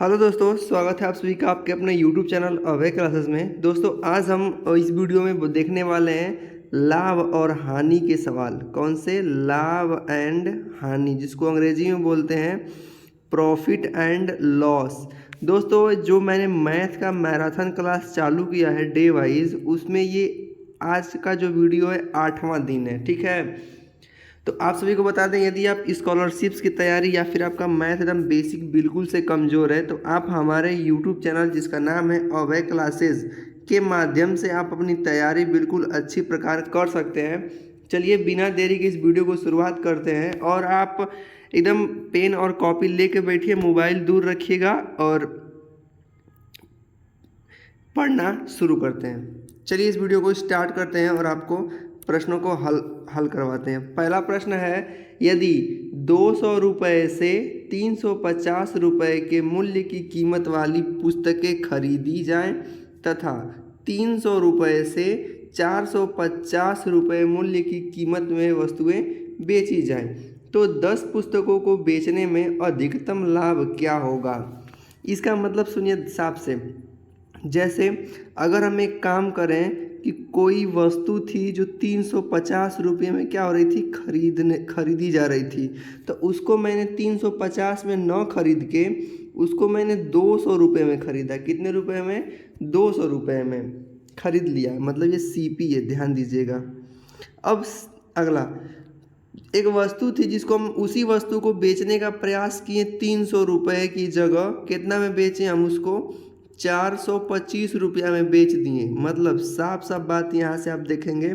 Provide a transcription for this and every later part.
Hello दोस्तों, स्वागत है आप सभी का आपके अपने यूट्यूब चैनल अभय क्लासेस में। दोस्तों आज हम इस वीडियो में देखने वाले हैं लाभ और हानि के सवाल। कौन से? लाभ एंड हानि, जिसको अंग्रेजी में बोलते हैं प्रॉफिट एंड लॉस। दोस्तों जो मैंने मैथ का मैराथन क्लास चालू किया है डे वाइज, उसमें ये आज का जो वीडियो है 8वां दिन है। ठीक है, तो आप सभी को बता दें, यदि आप स्कॉलरशिप्स की तैयारी या फिर आपका मैथ एकदम बेसिक बिल्कुल से कमज़ोर है, तो आप हमारे यूट्यूब चैनल जिसका नाम है अभय क्लासेस के माध्यम से आप अपनी तैयारी बिल्कुल अच्छी प्रकार कर सकते हैं। चलिए बिना देरी के इस वीडियो को शुरुआत करते हैं। और आप एकदम पेन और कॉपी लेके बैठिए, मोबाइल दूर रखिएगा और पढ़ना शुरू करते हैं। चलिए इस वीडियो को स्टार्ट करते हैं और आपको प्रश्नों को हल करवाते हैं। पहला प्रश्न है, यदि 200 रुपये से 350 रुपये के मूल्य की कीमत वाली पुस्तकें खरीदी जाएं तथा 300 रुपये से 450 रुपये मूल्य की कीमत में वस्तुएं बेची जाएं, तो 10 पुस्तकों को बेचने में अधिकतम लाभ क्या होगा? इसका मतलब सुनिए साफ से। जैसे अगर हम एक काम करें कि कोई वस्तु थी जो 350 रुपये में क्या हो रही थी, खरीदी जा रही थी, तो उसको मैंने 350 में न खरीद के उसको मैंने 200 रुपये में खरीदा। कितने रुपए में? 200 रुपये में खरीद लिया। मतलब ये सीपी है, ध्यान दीजिएगा। अब अगला, एक वस्तु थी जिसको हम उसी वस्तु को बेचने का प्रयास किए 300 रुपये की जगह कितना में बेचे? हम उसको 425 रुपया में बेच दिए। मतलब साफ साफ बात यहाँ से आप देखेंगे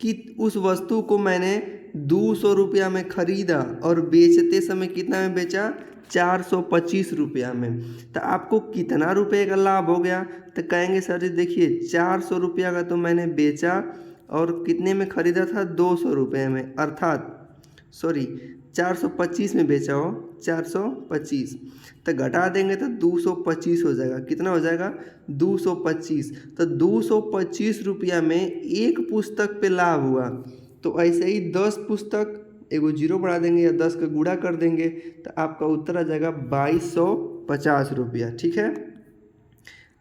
कि उस वस्तु को मैंने 200 रुपया में खरीदा और बेचते समय कितना में बेचा? 425 रुपया में। तो आपको कितना रुपये का लाभ हो गया? तो कहेंगे सर जी देखिए 400 रुपया का तो मैंने बेचा और कितने में खरीदा था? 200 रुपये में, अर्थात 425 में बेचा हो, 425 तो घटा देंगे तो 225 हो जाएगा। कितना हो जाएगा? 225। तो 225 रुपया में एक पुस्तक पे लाभ हुआ। तो ऐसे ही 10 पुस्तक, एगो जीरो बढ़ा देंगे या 10 का गुणा कर देंगे तो आपका उत्तर आ जाएगा 2250 रुपया। ठीक है,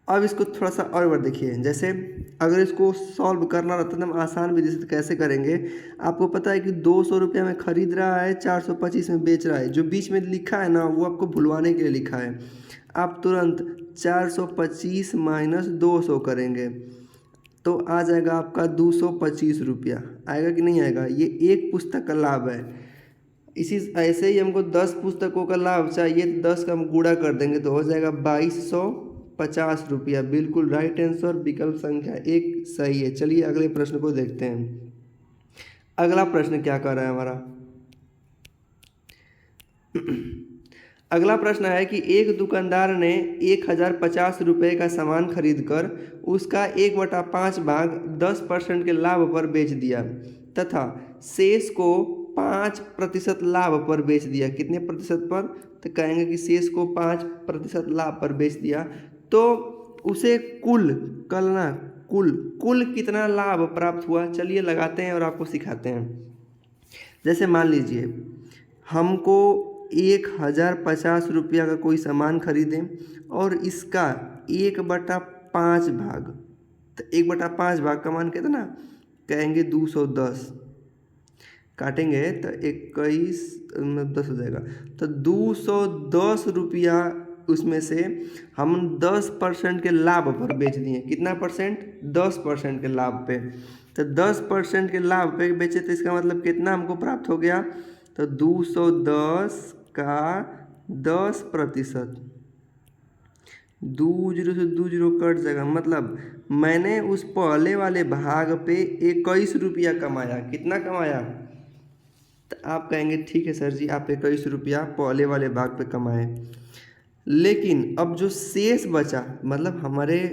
अब इसको थोड़ा सा और बार देखिए। जैसे अगर इसको सॉल्व करना रहता है एकदम आसान विधि से, तो कैसे करेंगे? आपको पता है कि 200 रुपया में खरीद रहा है, 425 में बेच रहा है। जो बीच में लिखा है ना, वो आपको भुलवाने के लिए लिखा है। आप तुरंत 425 माइनस 200 करेंगे तो आ जाएगा आपका 225 रुपया। आएगा कि नहीं आएगा? ये एक पुस्तक का लाभ है। इसी ऐसे ही हमको 10 पुस्तकों का लाभ चाहिए, तो 10 का हम गुणा कर देंगे तो हो जाएगा 2250 रुपया। बिल्कुल राइट आंसर, विकल्प संख्या 1 सही है। चलिए अगले प्रश्न को देखते हैं। अगला प्रश्न क्या कर रहा है हमारा? अगला प्रश्न है कि एक दुकानदार ने 1050 रुपये का सामान खरीदकर उसका 1/5 भाग 10% के लाभ पर बेच दिया तथा शेष को 5% लाभ पर बेच दिया। कितने प्रतिशत पर? तो कहेंगे कि शेष को 5% लाभ पर बेच दिया, तो उसे कुल कितना लाभ प्राप्त हुआ? चलिए लगाते हैं और आपको सिखाते हैं। जैसे मान लीजिए हमको 1050 रुपया का कोई सामान खरीदें और इसका 1/5 भाग, तो 1/5 भाग का मान कितना? कहेंगे 210। काटेंगे तो 21 10 हो जाएगा। तो 210 रुपया उसमें से हम 10% के लाभ पर बेच दिए। कितना परसेंट? 10% के लाभ पे। तो 10% के लाभ पे बेचे तो इसका मतलब कितना हमको प्राप्त हो गया? तो 210 का 10%, 2 जीरो से 2 जीरो कट जाएगा। मतलब मैंने उस पहले वाले भाग पे 21 रुपया कमाया। कितना कमाया? तो आप कहेंगे ठीक है सर जी, आप 21 रुपया पहले वाले भाग पे कमाए, लेकिन अब जो शेष बचा, मतलब हमारे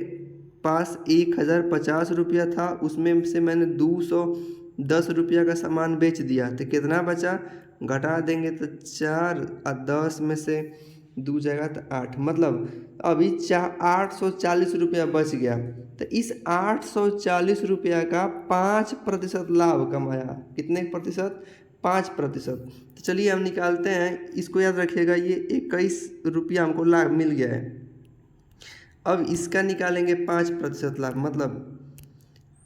पास 1050 रुपया था, उसमें से मैंने 210 रुपया का सामान बेच दिया, तो कितना बचा? घटा देंगे तो 4 और 10 में से 2 जाएगा तो 8। मतलब अभी 840 रुपया बच गया। तो इस 840 रुपया का 5% लाभ कमाया। कितने प्रतिशत? 5%। तो चलिए हम निकालते हैं, इसको याद रखिएगा, ये 21 रुपया हमको लाभ मिल गया है। अब इसका निकालेंगे 5% लाभ, मतलब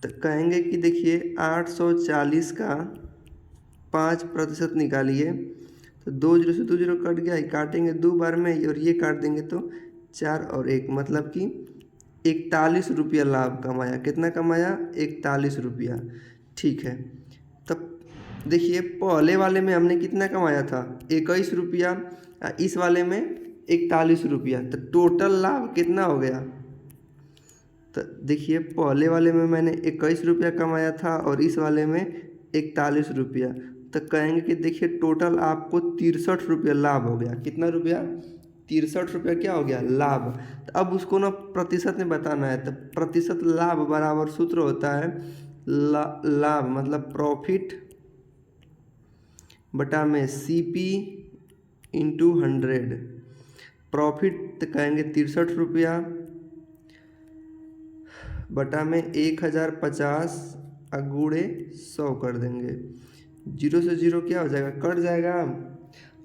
तो कहेंगे कि देखिए 840 का 5% निकालिए, तो 2 जीरो से 2 जीरो कट गया, काटेंगे 2 बार में और ये काट देंगे तो 4 और 1, मतलब कि 41 रुपया लाभ कमाया। कितना कमाया? 41 रुपया। ठीक है, तब देखिए पहले वाले में हमने कितना कमाया था? 21 रुपया, इस वाले में 41 रुपया, तो टोटल लाभ कितना हो गया? तो देखिए पहले वाले में मैंने 21 रुपया कमाया था और इस वाले में 41 रुपया, तो कहेंगे कि देखिए टोटल आपको 63 रुपया लाभ हो गया। कितना रुपया? 63 रुपया क्या हो गया? लाभ। तो अब उसको ना प्रतिशत में बताना है, तो प्रतिशत लाभ बराबर सूत्र होता है लाभ मतलब प्रॉफिट बटा में CP इंटू 100। प्रॉफिट कहेंगे 63 रुपया बटा में 1050 गुणे 100 कर देंगे। 0 से 0 क्या हो जाएगा? कट जाएगा।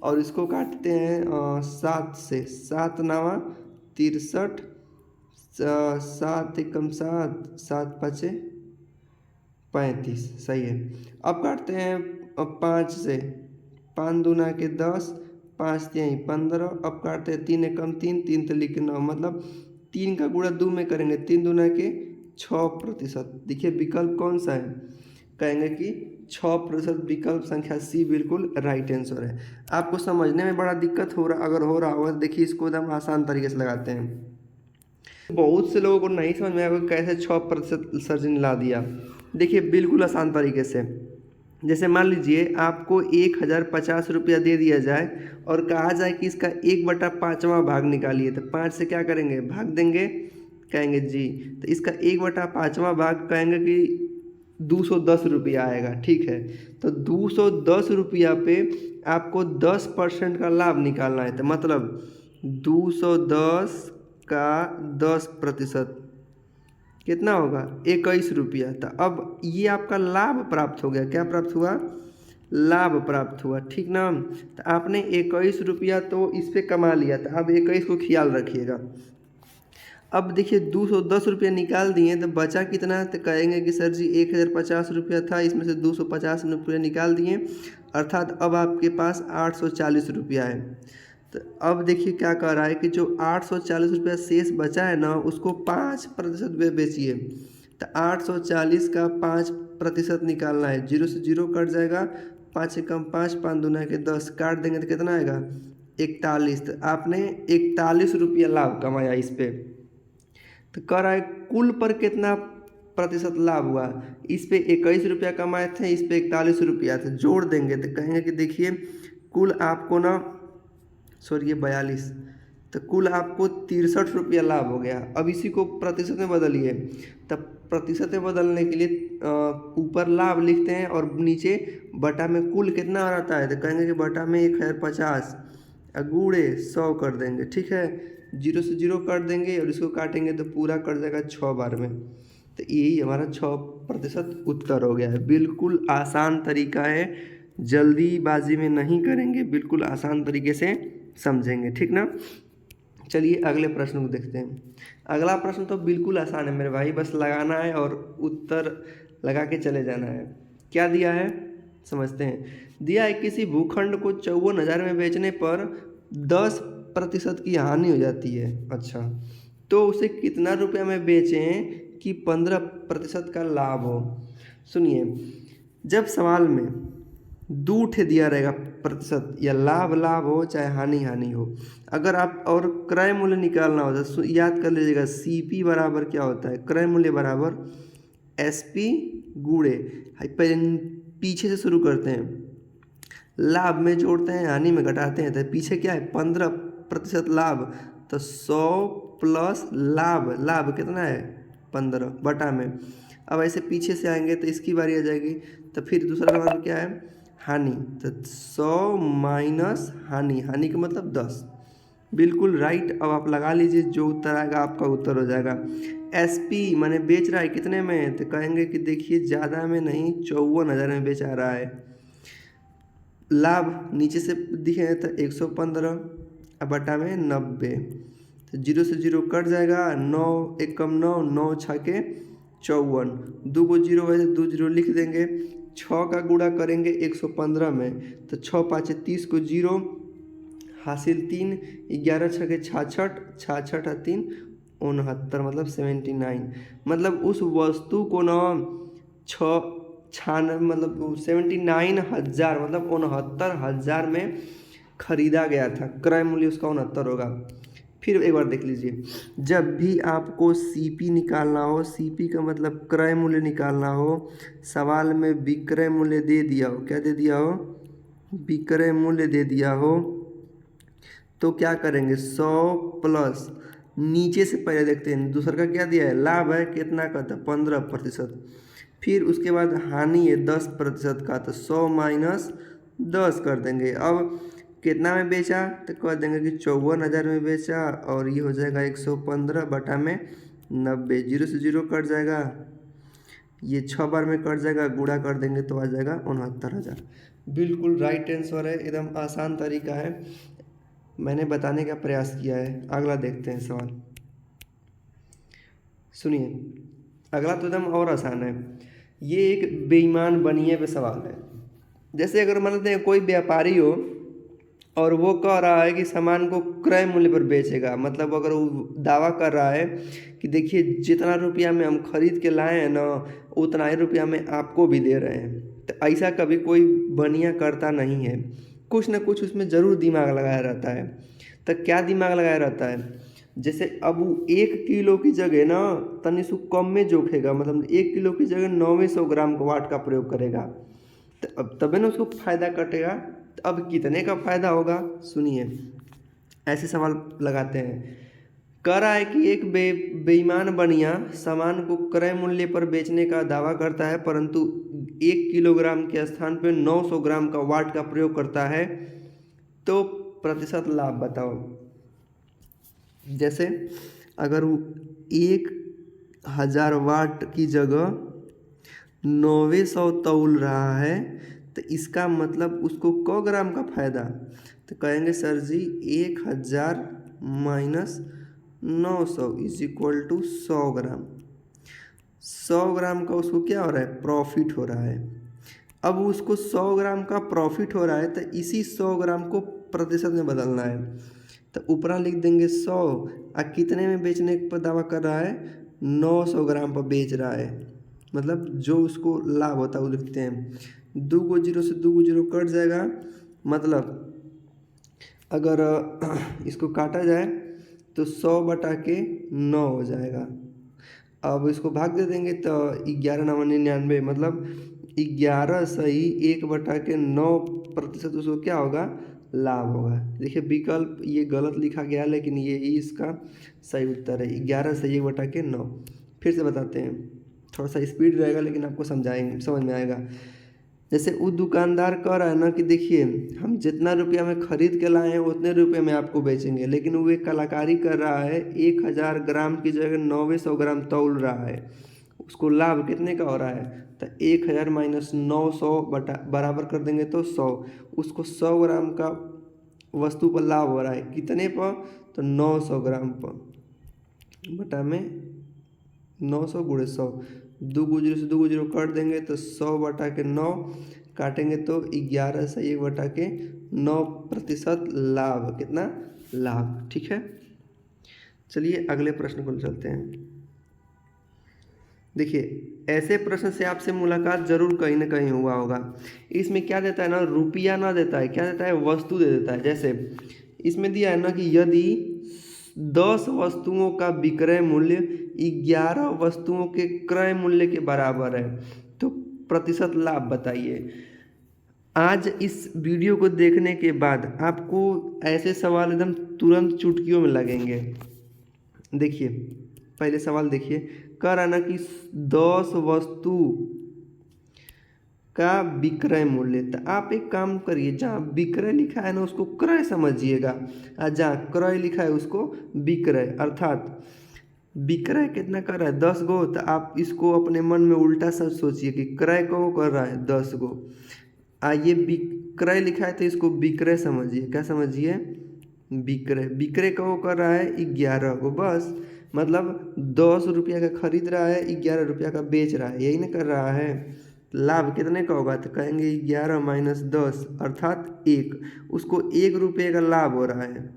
और इसको काटते हैं 7 से, 7 नावा 63, 7 एकम 7, 7 पचे 35, सही है। अब काटते हैं 5 से, 5 दूना के 10, 5 तिहाई 15। अब काटते हैं 3 एकम 3, 3 तली के 9, मतलब 3 का गुणा 2 में करेंगे, 3 दूना के 6%। देखिए विकल्प कौन सा है? कहेंगे कि 6%। विकल्प संख्या सी बिल्कुल राइट आंसर है। आपको समझने में बड़ा दिक्कत हो रहा, अगर हो रहा हो देखिए इसको एकदम आसान तरीके से लगाते हैं। बहुत से लोगों को नहीं समझ में आएगा कैसे 6% सर जी ने ला दिया। देखिए बिल्कुल आसान तरीके से, जैसे मान लीजिए आपको 1050 रुपया दे दिया जाए और कहा जाए कि इसका 1/5वां भाग निकालिए, तो 5 से क्या करेंगे? भाग देंगे, कहेंगे जी। तो इसका 1/5वां भाग कहेंगे कि 210 रुपया आएगा। ठीक है, तो 210 रुपया पे आपको 10% का लाभ निकालना है, तो मतलब 210 का 10% कितना होगा? 21 रुपया। तो अब ये आपका लाभ प्राप्त हो गया। क्या प्राप्त हुआ? लाभ प्राप्त हुआ। ठीक ना? तो आपने 21 रुपया तो इस पर कमा लिया, तो अब 21 को ख्याल रखिएगा। अब देखिए 210 रुपया निकाल दिए, तो बचा कितना? तो कहेंगे कि सर जी 1050 रुपया था, इसमें से 250 रुपया निकाल दिए, अर्थात अब आपके पास 840 रुपया है। तो अब देखिए क्या कह रहा है कि जो 840 रुपया शेष बचा है ना, उसको 5% में बेचिए। तो 840 का 5% निकालना है। 0 से 0 कट जाएगा, 5 एकम 5, 5 दूना के 10, काट देंगे तो कितना आएगा? 41। तो आपने 41 रुपया लाभ कमाया इस पर। तो कह रहा है कुल पर कितना प्रतिशत लाभ हुआ? इस पे 21 रुपया कमाए थे, इस पे 41 रुपया थे, जोड़ देंगे तो कहेंगे कि देखिए कुल आपको ना, सॉरी ये 42, तो कुल आपको 63 रुपया लाभ हो गया। अब इसी को प्रतिशत में बदलिए, तब प्रतिशत में बदलने के लिए ऊपर लाभ लिखते हैं और नीचे बटा में कुल कितना रहता है, तो कहेंगे कि बटा में 1050 गुणे 100 कर देंगे। ठीक है, 0 से 0 काट देंगे और इसको काटेंगे तो पूरा कट जाएगा 6 बार में। तो यही हमारा 6% उत्तर हो गया है। बिल्कुल आसान तरीका है, जल्दीबाजी में नहीं करेंगे, बिल्कुल आसान तरीके से समझेंगे। ठीक ना? चलिए अगले प्रश्न को देखते हैं। अगला प्रश्न तो बिल्कुल आसान है मेरे भाई, बस लगाना है और उत्तर लगा के चले जाना है। क्या दिया है समझते हैं। दिया है किसी भूखंड को 54,000 में बेचने पर 10% की हानि हो जाती है। अच्छा, तो उसे कितना रुपया में बेचें कि 15% का लाभ हो? सुनिए, जब सवाल में दो ठे दिया रहेगा प्रतिशत, या लाभ लाभ हो चाहे हानि हानि हो, अगर आप और क्रय मूल्य निकालना होता है याद कर लीजिएगा, CP बराबर क्या होता है? क्रय मूल्य बराबर SP गुणे, पहले पीछे से शुरू करते हैं, लाभ में जोड़ते हैं, हानि में घटाते हैं, तो पीछे क्या है? 15% लाभ, तो 100 प्लस लाभ, लाभ कितना है? 15 बटा में। अब ऐसे पीछे से आएंगे तो इसकी बारी आ जाएगी, तो फिर दूसरा नंबर क्या है? हानि, तो 100 माइनस हानि, हानि का मतलब 10। बिल्कुल राइट। अब आप लगा लीजिए, जो उत्तर आएगा आपका उत्तर हो जाएगा। SP माने बेच रहा है कितने में, तो कहेंगे कि देखिए ज़्यादा में नहीं, 54,000 में बेचा रहा है। लाभ नीचे से दिखे तो 115 अब बटा में 90, तो 0 से 0 कट जाएगा, 9 एक कम 9, 9 छके 54, 2 को 0 वैसे 2 0 लिख देंगे। 6 का गुणा करेंगे 115 में, तो 6 5 30 को 0 हासिल 3, 11 छके 66, 66 और 3 69, मतलब 79। मतलब उस वस्तु को ना 96 मतलब 79,000 मतलब 69,000 में खरीदा गया था। क्रय मूल्य उसका 69 होगा। फिर एक बार देख लीजिए, जब भी आपको सीपी निकालना हो, सीपी का मतलब क्रय मूल्य निकालना हो, सवाल में विक्रय मूल्य दे दिया हो, क्या दे दिया हो, विक्रय मूल्य दे दिया हो, तो क्या करेंगे 100 प्लस नीचे से पहले देखते हैं दूसरा का क्या दिया है, लाभ है कितना का था 15%, फिर उसके बाद हानि है 10% का, तो 100 माइनस 10 कर देंगे। अब कितना में बेचा तो कह देंगे कि 54,000 में बेचा, और ये हो जाएगा 115 बटा में 90, 0 से 0 कट जाएगा, ये 6 बार में कट जाएगा, गुणा कर देंगे तो आ जाएगा 69,000। बिल्कुल राइट आंसर है, एकदम आसान तरीका है, मैंने बताने का प्रयास किया है। अगला देखते हैं सवाल, सुनिए अगला तो एकदम और आसान है। ये एक बेईमान बनिए पे सवाल है। जैसे अगर मान लेते हैं कोई व्यापारी हो और वो कह रहा है कि सामान को क्रय मूल्य पर बेचेगा, मतलब अगर वो दावा कर रहा है कि देखिए जितना रुपया में हम खरीद के लाए हैं ना उतना ही रुपया में आपको भी दे रहे हैं, तो ऐसा कभी कोई बनिया करता नहीं है, कुछ ना कुछ उसमें ज़रूर दिमाग लगाया रहता है। तो क्या दिमाग लगाया रहता है, जैसे अब वो 1 किलो की जगह ना तनी सु कम में जोखेगा, मतलब 1 किलो की जगह 900 ग्राम का वाट का प्रयोग करेगा, तो अब तभी ना उसको फायदा कटेगा। तो अब कितने का फायदा होगा, सुनिए ऐसे सवाल लगाते हैं। कह रहा है कि एक बेईमान बनिया सामान को क्रय मूल्य पर बेचने का दावा करता है, परंतु 1 किलोग्राम के स्थान पर 900 ग्राम का वाट का प्रयोग करता है, तो प्रतिशत लाभ बताओ। जैसे अगर वो 1,000 वाट की जगह 900 तौल रहा है, तो इसका मतलब उसको क ग्राम का फायदा, तो कहेंगे sir ji 1,000 minus 900 is equal to 100 gram. 100 gram का उसको क्या हो रहा है, प्रॉफिट हो रहा है। अब उसको 100 ग्राम का प्रॉफिट हो रहा है, तो इसी 100 ग्राम को प्रतिशत में बदलना है, तो ऊपर लिख देंगे 100, और कितने में बेचने पर दावा कर रहा है, 900 ग्राम पर बेच रहा है, मतलब जो उसको लाभ होता है वो लिखते हैं। 2 को 0 से 2 को 0 कट जाएगा, मतलब अगर इसको काटा जाए तो 100 बटा के 9 हो जाएगा। अब इसको भाग दे देंगे तो 11 9 99, मतलब 11 सही 1 बटा के 9% उसको क्या होगा, लाभ होगा। देखिए विकल्प ये गलत लिखा गया, लेकिन ये ही इसका सही उत्तर है, 11 सही 1 बटा के 9। फिर से बताते हैं, थोड़ा सा स्पीड रहेगा लेकिन आपको समझाएंगे, समझ में आएगा। जैसे वो दुकानदार कह रहा है ना कि देखिए हम जितना रुपया में खरीद के लाए हैं उतने रुपये में आपको बेचेंगे, लेकिन वो एक कलाकारी कर रहा है, 1,000 ग्राम की जगह 900 ग्राम तौल रहा है, उसको लाभ कितने का हो रहा है, तो 1,000 माइनस 900 बटा बराबर कर देंगे तो 100, उसको 100 ग्राम का वस्तु पर लाभ हो रहा है, कितने पर, तो 900 ग्राम पर बटा में 900 गुणे 100, 2 को 0 से 2 को 0 काट देंगे तो 100 बटा के 9 काटेंगे तो 11 से 1 बटा के 9% लाभ, कितना लाभ, ठीक है। चलिए अगले प्रश्न को चलते हैं। देखिए ऐसे प्रश्न से आपसे मुलाकात जरूर कहीं ना कहीं हुआ होगा। इसमें क्या देता है ना, रुपया ना देता है, क्या देता है, वस्तु दे देता है। जैसे इसमें दिया है ना कि यदि 10 वस्तुओं का विक्रय मूल्य 11 वस्तुओं के क्रय मूल्य के बराबर है, तो प्रतिशत लाभ बताइए। आज इस वीडियो को देखने के बाद आपको ऐसे सवाल एकदम तुरंत चुटकियों में लगेंगे। देखिए पहले सवाल देखिए, कह रहा ना कि 10 वस्तु का विक्रय मूल्य, तो आप एक काम करिए, जहाँ विक्रय लिखा है ना उसको क्रय समझिएगा, और जहाँ क्रय लिखा है उसको विक्रय, अर्थात विक्रय कितना कर रहा है 10 गो, तो आप इसको अपने मन में उल्टा सा सोचिए कि क्रय को कर रहा है 10 गो, ये विक्रय लिखा है तो इसको विक्रय समझिए। क्या समझिए? विक्रय। विक्रय का वो कर रहा है 11 को, बस मतलब 10 रुपया का खरीद रहा है, 11 रुपया का बेच रहा है, यही ना कर रहा है। लाभ कितने का होगा? तो कहेंगे 11 माइनस 10 अर्थात 1। उसको 1 रुपये का लाभ हो रहा है।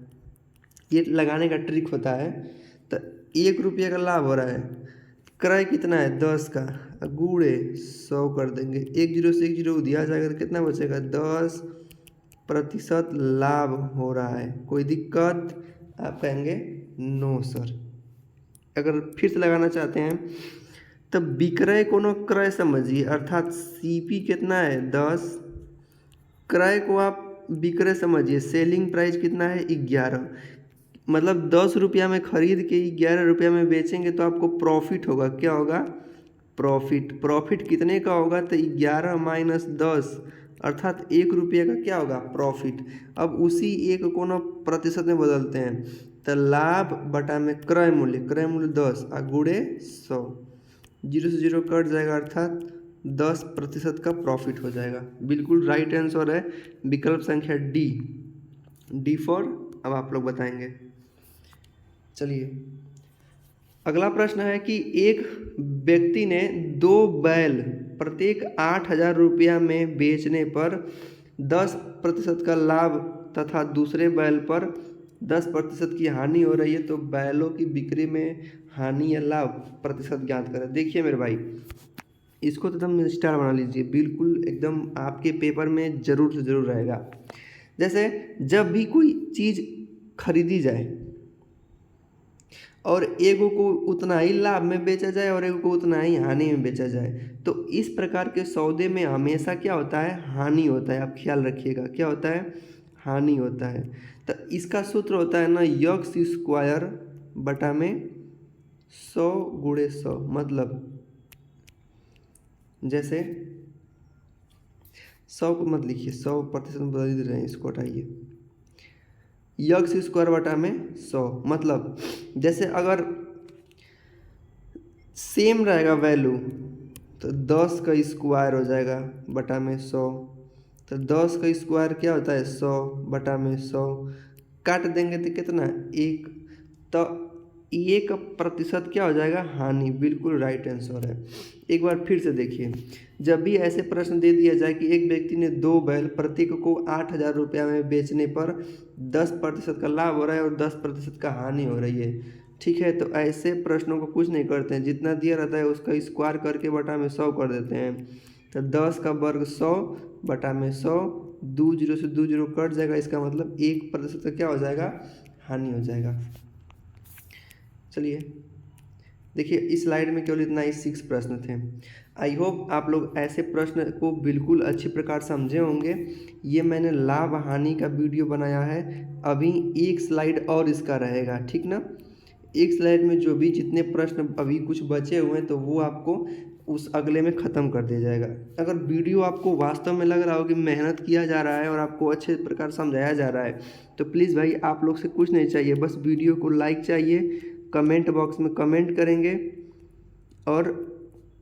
ये लगाने का ट्रिक होता है। तो 1 रुपये का लाभ हो रहा है। क्रय कितना है? 10 का, गुणे 100 कर देंगे। 1 जीरो से 1 जीरो दिया जाएगा तो कितना बचेगा? 10% लाभ हो रहा है। कोई दिक्कत? आप कहेंगे नो सर। अगर फिर से लगाना चाहते हैं तब विक्रय को न क्रय समझिए, अर्थात सीपी कितना है? 10। क्रय को आप विक्रय समझिए, सेलिंग प्राइस कितना है? 11। मतलब 10 रुपया में खरीद के 11 रुपया में बेचेंगे तो आपको प्रॉफिट होगा। क्या होगा? प्रॉफिट। प्रॉफिट कितने का होगा? तो 11 माइनस 10 अर्थात 1 रुपये का क्या होगा? प्रॉफिट। अब उसी 1 को न प्रतिशत में बदलते हैं, तो लाभ बटा में क्रय मूल्य 10 गुणे 100, 0 से 0 कट जाएगा अर्थात 10% का प्रॉफिट हो जाएगा। बिल्कुल राइट आंसर है विकल्प संख्या डी फॉर। अब आप लोग बताएंगे। चलिए अगला प्रश्न है कि एक व्यक्ति ने 2 बैल प्रत्येक 8,000 रुपया में बेचने पर 10% का लाभ तथा दूसरे बैल पर 10% की हानि हो रही है, तो बैलों की बिक्री में हानि या लाभ प्रतिशत ज्ञात करें। देखिए मेरे भाई, इसको तो एकदम स्टार बना लीजिए, बिल्कुल एकदम आपके पेपर में ज़रूर से ज़रूर रहेगा। जैसे जब भी कोई चीज़ खरीदी जाए और एगो को उतना ही लाभ में बेचा जाए और एगो को उतना ही हानि में बेचा जाए, तो इस प्रकार के सौदे में हमेशा क्या होता है? हानि होता है। आप ख्याल रखिएगा, क्या होता है? हानि होता है। तो इसका सूत्र होता है ना, यक्स स्क्वायर बटा में 100 गुणे 100। मतलब जैसे 100 को मत लिखिए, 100% में बदल दे रहे हैं, इसको हटाइए। यक्स स्क्वायर बटा में 100 मतलब जैसे अगर सेम रहेगा वैल्यू तो 10 का स्क्वायर हो जाएगा बटा में 100। तो 10 का स्क्वायर क्या होता है? 100 बटा में 100। काट देंगे तो कितना? 1। तो 1% क्या हो जाएगा? हानि। बिल्कुल राइट आंसर है। एक बार फिर से देखिए, जब भी ऐसे प्रश्न दे दिया जाए कि एक व्यक्ति ने 2 बैल प्रत्येक को 8,000 रुपया में बेचने पर 10% का लाभ हो रहा है और 10% का हानि हो रही है, ठीक है, तो ऐसे प्रश्नों को कुछ नहीं करते हैं, जितना दिया रहता है उसका स्क्वायर करके बटा में 100 कर देते हैं। तो 10 का वर्ग 100 बटा में 100, 2 जीरो से 2 जीरो कट जाएगा, इसका मतलब 1% का क्या हो जाएगा? हानि हो जाएगा। चलिए देखिए, इस स्लाइड में केवल इतना ही 6 प्रश्न थे। आई होप आप लोग ऐसे प्रश्न को बिल्कुल अच्छी प्रकार समझे होंगे। ये मैंने लाभ हानि का वीडियो बनाया है। अभी एक स्लाइड और इसका रहेगा, ठीक ना? एक स्लाइड में जो भी जितने प्रश्न अभी कुछ बचे हुए हैं तो वो आपको उस अगले में ख़त्म कर दिया जाएगा। अगर वीडियो आपको वास्तव में लग रहा हो कि मेहनत किया जा रहा है और आपको अच्छे प्रकार समझाया जा रहा है, तो प्लीज़ भाई आप लोग से कुछ नहीं चाहिए, बस वीडियो को लाइक चाहिए, कमेंट बॉक्स में कमेंट करेंगे और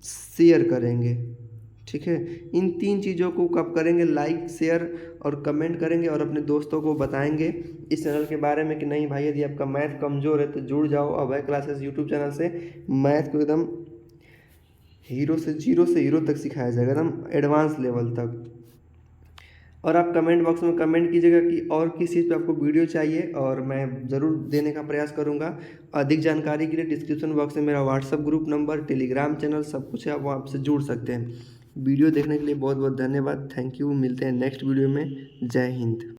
शेयर करेंगे, ठीक है। इन 3 चीज़ों को कब करेंगे? लाइक, शेयर और कमेंट करेंगे और अपने दोस्तों को बताएंगे इस चैनल के बारे में कि नहीं भाई, यदि आपका मैथ कमज़ोर है तो जुड़ जाओ अभय क्लासेस यूट्यूब चैनल से। मैथ को एकदम जीरो से हीरो तक सिखाया जाएगा, एकदम एडवांस लेवल तक। और आप कमेंट बॉक्स में कमेंट कीजिएगा कि और किस चीज़ पे आपको वीडियो चाहिए और मैं ज़रूर देने का प्रयास करूँगा। अधिक जानकारी के लिए डिस्क्रिप्शन बॉक्स में मेरा WhatsApp group number, Telegram channel सब कुछ है, आप वहाँ से जुड़ सकते हैं। वीडियो देखने के लिए बहुत बहुत धन्यवाद। Thank you. मिलते हैं नेक्स्ट वीडियो में। जय हिंद।